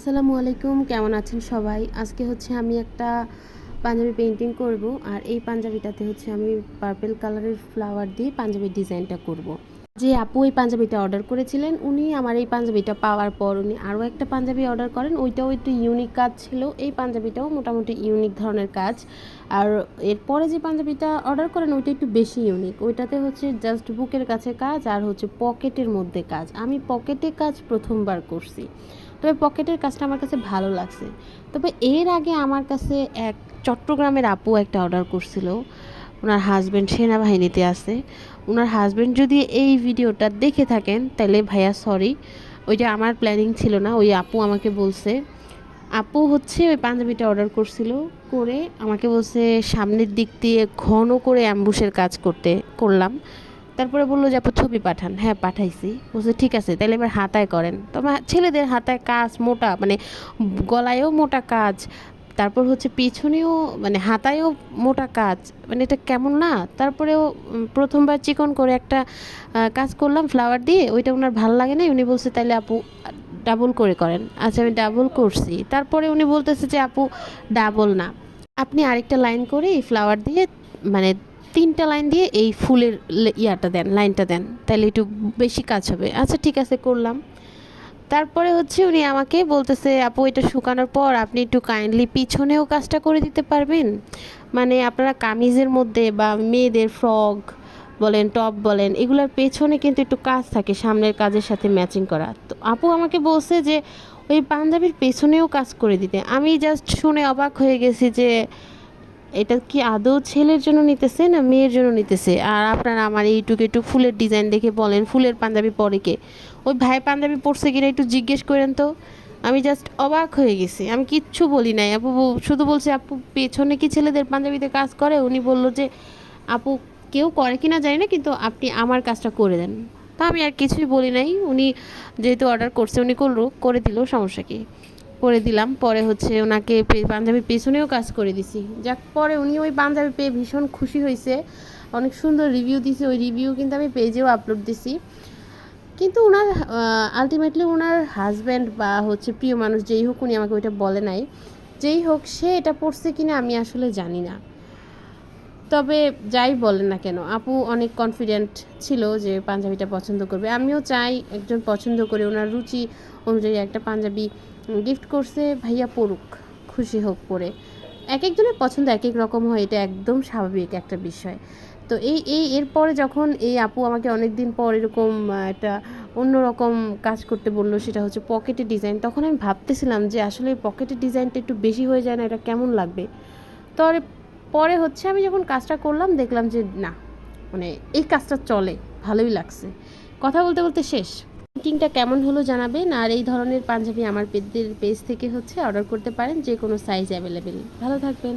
আসসালামু আলাইকুম, কেমন আছেন সবাই? আজকে হচ্ছে আমি একটা পাঞ্জাবি পেইন্টিং করব, আর এই পাঞ্জাবিটাতে হচ্ছে আমি পার্পল কালারের ফ্লাওয়ার দিয়ে পাঞ্জাবির ডিজাইনটা করব। যে আপু এই পাঞ্জাবিটা অর্ডার করেছিলেন, উনি আমার এই পাঞ্জাবিটা পাওয়ার পর উনি আরও একটা পাঞ্জাবি অর্ডার করেন। ওইটাও একটু ইউনিক কাজ ছিল, এই পাঞ্জাবিটাও মোটামুটি ইউনিক ধরনের কাজ। আর এরপরে যে পাঞ্জাবিটা অর্ডার করেন ওইটা একটু বেশি ইউনিক। ওইটাতে হচ্ছে জাস্ট বুকের কাছে কাজ আর হচ্ছে পকেটের মধ্যে কাজ। আমি পকেটে কাজ প্রথমবার করছি, তবে পকেটের কাজটা আমার কাছে ভালো লাগছে। তবে এর আগে আমার কাছে এক চট্টগ্রামের আপু একটা অর্ডার করছিল। ওনার হাজব্যান্ড সেনাবাহিনীতে আছে। ওনার হাজব্যান্ড যদি এই ভিডিওটা দেখে থাকেন তাহলে ভাইয়া সরি, ওইটা আমার প্ল্যানিং ছিল না। ওই আপু আমাকে বলছে, আপু হচ্ছে ওই পাঞ্জাবিটা অর্ডার করছিল, করে আমাকে বলছে সামনের দিক দিয়ে ঘন করে অ্যাম্বুশের কাজ করলাম। তারপরে বললো যে আপু ছবি পাঠান। হ্যাঁ, পাঠাইছি। বলছে ঠিক আছে, তাহলে এবার হাতায় করেন। তো আমার ছেলেদের হাতায় কাজ মোটা, মানে গলায়ও মোটা কাজ, তারপর হচ্ছে পিছনেও মানে হাতায়ও মোটা কাজ, মানে এটা কেমন না। তারপরেও প্রথমবার চিকন করে একটা কাজ করলাম ফ্লাওয়ার দিয়ে, ওইটা ওনার ভালো লাগে না। উনি বলছে তাহলে আপু ডাবল করে করেন। আচ্ছা, আমি ডাবল করছি। তারপরে উনি বলতেছে যে আপু ডাবল না, আপনি আরেকটা লাইন করে এই ফ্লাওয়ার দিয়ে, মানে 3টা লাইন দিয়ে এই ফুলের ইয়াটা দেন, লাইনটা দেন, তাহলে একটু বেশি কাজ হবে। আচ্ছা ঠিক আছে, করলাম। তারপরে হচ্ছে উনি আমাকে বলতেছে আপু এটা শুকানোর পর আপনি একটু কাইন্ডলি পিছনেও কাজটা করে দিতে পারবেন। মানে আপনারা কামিজের মধ্যে বা মেয়েদের ফ্রক বলেন, টপ বলেন, এগুলোর পেছনে কিন্তু একটু কাজ থাকে সামনের কাজের সাথে ম্যাচিং করা। তো আপু আমাকে বলছে যে ওই পাঞ্জাবির পেছনেও কাজ করে দিতে। আমি জাস্ট শুনে অবাক হয়ে গেছি যে এটা কি আদৌ ছেলের জন্য নিতেছে না মেয়ের জন্য নিতেছে। আর আপনারা আমার এইটুকু একটু ফুলের ডিজাইন দেখে বলেন ফুলের পাঞ্জাবি পরে কে? ওই ভাই পাঞ্জাবি পরছে কিনা একটু জিজ্ঞেস করেন তো। আমি জাস্ট অবাক হয়ে গেছি, আমি কিচ্ছু বলি নাই। আপু শুধু বলছে আপু পেছনে কি ছেলেদের পাঞ্জাবিতে কাজ করে? উনি বললো যে আপু কেউ করে কিনা জানি না, কিন্তু আপনি আমার কাজটা করে দেন। তা আমি আর কিছুই বলি নাই। উনি যেহেতু অর্ডার করছে উনি করে দিল, সমস্যা কি, করে দিলাম। পরে হচ্ছে ওনাকে পাঞ্জাবির পেছনেও কাজ করে দিছি। যাক, পরে উনি ওই পাঞ্জাবি পেয়ে ভীষণ খুশি হয়েছে, অনেক সুন্দর রিভিউ দিছে। ওই রিভিউ কিন্তু আমি পেজেও আপলোড দিছি। কিন্তু ওনার আলটিমেটলি ওনার হাজব্যান্ড বা হচ্ছে প্রিয় মানুষ যেই হোক, উনি আমাকে ওইটা বলে নাই। যেই হোক, সে এটা পড়ছে কিনা আমি আসলে জানি না। তবে যাই বলেন না কেন, আপু অনেক কনফিডেন্ট ছিল যে পাঞ্জাবিটা পছন্দ করবে। আমিও চাই একজন পছন্দ করে ওনার রুচি অনুযায়ী একটা পাঞ্জাবি গিফট করছে, ভাইয়া পড়ুক, খুশি হোক পরে। এক একজনের পছন্দ এক এক রকম হয়, এটা একদম স্বাভাবিক একটা বিষয়। তো এরপরে যখন এই আপু আমাকে অনেক দিন পর এরকম একটা অন্যরকম কাজ করতে বললো, সেটা হচ্ছে পকেটের ডিজাইন, তখন আমি ভাবতেছিলাম যে আসলে পকেটের ডিজাইনটা একটু বেশি হয়ে যায় না, এটা কেমন লাগবে। তো পরে হচ্ছে আমি যখন কাজটা করলাম দেখলাম যে না, মানে এই কাজটা চলে, ভালোই লাগছে। কথা বলতে বলতে শেষ। পেন্টিংটা কেমন হলো জানাবেন। আর এই ধরনের পাঞ্জাবি আমার পেজ থেকে হচ্ছে অর্ডার করতে পারেন, যে কোনো সাইজ অ্যাভেলেবেল। ভালো থাকবেন।